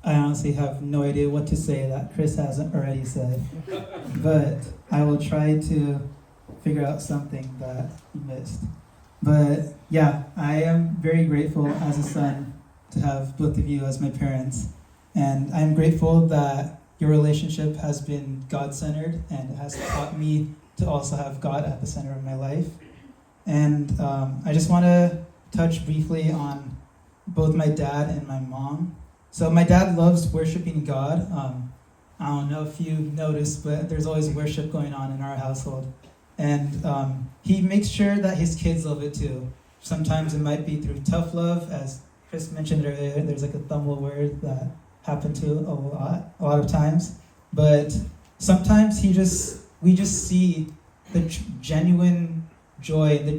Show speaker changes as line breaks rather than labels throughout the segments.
I honestly have no idea what to say that Chris hasn't already said. But I will try to figure out something that you missed. But yeah, I am very grateful as a son to have both of you as my parents. And I'm grateful that your relationship has been God-centered and it has taught me to also have God at the center of my life. And I just want to touch briefly on both my dad and my mom. So my dad loves worshiping God. I don't know if you noticed, but there's always worship going on in our household. And he makes sure that his kids love it too. Sometimes it might be through tough love, as Chris mentioned earlier. There's like a Tamil word that happened to a lot of times. But sometimes we just see the genuine joy, the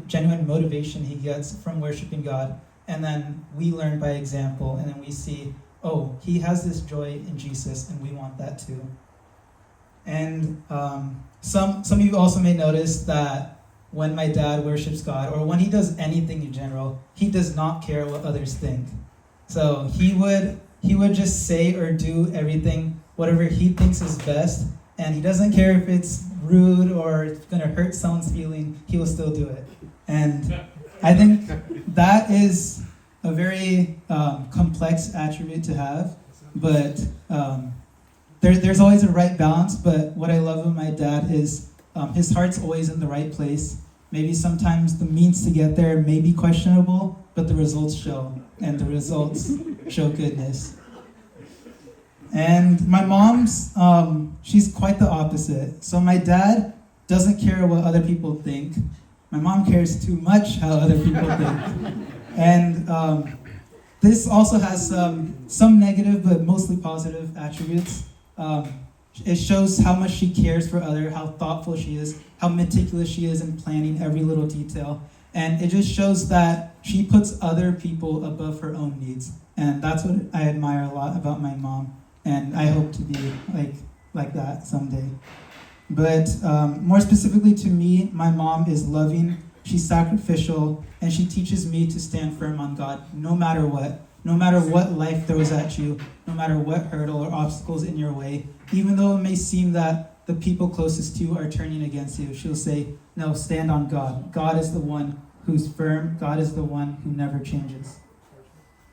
genuine motivation he gets from worshiping God. And then we learn by example, and then we see, oh, he has this joy in Jesus, and we want that too. And some of you also may notice that when my dad worships God, or when he does anything in general, he does not care what others think. So he would just say or do everything, whatever he thinks is best, and he doesn't care if it's rude or it's going to hurt someone's feeling, he will still do it. And I think that is a very complex attribute to have, but there's always a right balance. But what I love about my dad is his heart's always in the right place. Maybe sometimes the means to get there may be questionable, but the results show, and the results show goodness. And my mom's, she's quite the opposite. So my dad doesn't care what other people think. My mom cares too much how other people think. And this also has some negative, but mostly positive attributes. It shows how much she cares for others, how thoughtful she is, how meticulous she is in planning every little detail. And it just shows that she puts other people above her own needs. And that's what I admire a lot about my mom. And I hope to be like that someday. But more specifically to me, my mom is loving, she's sacrificial, and she teaches me to stand firm on God no matter what. No matter what life throws at you, no matter what hurdle or obstacles in your way, even though it may seem that the people closest to you are turning against you, she'll say, no, stand on God. God is the one who's firm. God is the one who never changes.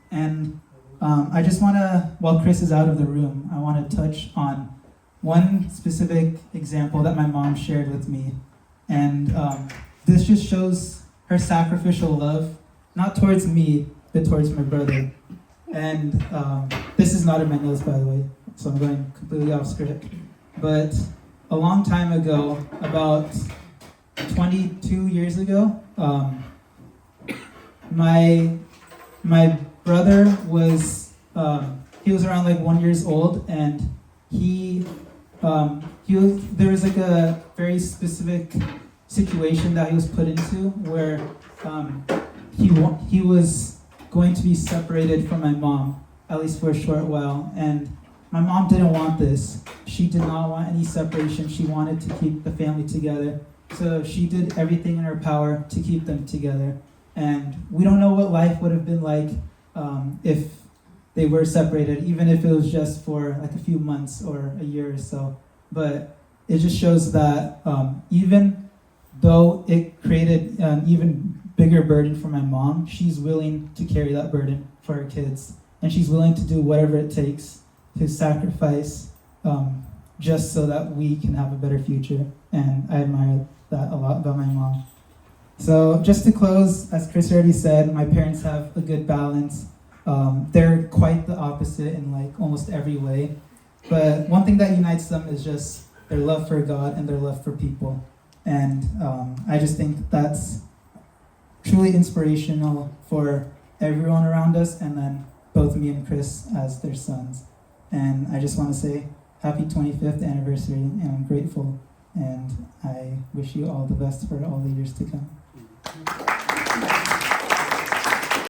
And I just want to, while Chris is out of the room, I want to touch on one specific example that my mom shared with me. And this just shows her sacrificial love, not towards me, but towards my brother. And this is not in my notes, by the way, so I'm going completely off script. But a long time ago, about 22 years ago, my brother was, he was around like 1 year old, and there was like a very specific situation that he was put into where he was going to be separated from my mom, at least for a short while. And my mom didn't want this. She did not want any separation. She wanted to keep the family together. So she did everything in her power to keep them together. And we don't know what life would have been like if they were separated, even if it was just for like a few months or a year or so. But it just shows that even though it created an even bigger burden for my mom, she's willing to carry that burden for her kids. And she's willing to do whatever it takes to sacrifice just so that we can have a better future. And I admire that a lot about my mom. So just to close, as Chris already said, my parents have a good balance. They're quite the opposite in like almost every way. But one thing that unites them is just their love for God and their love for people. And I just think that's truly inspirational for everyone around us, and then both me and Chris as their sons. And I just want to say happy 25th anniversary, and I'm grateful, and I wish you all the best for all the years to come.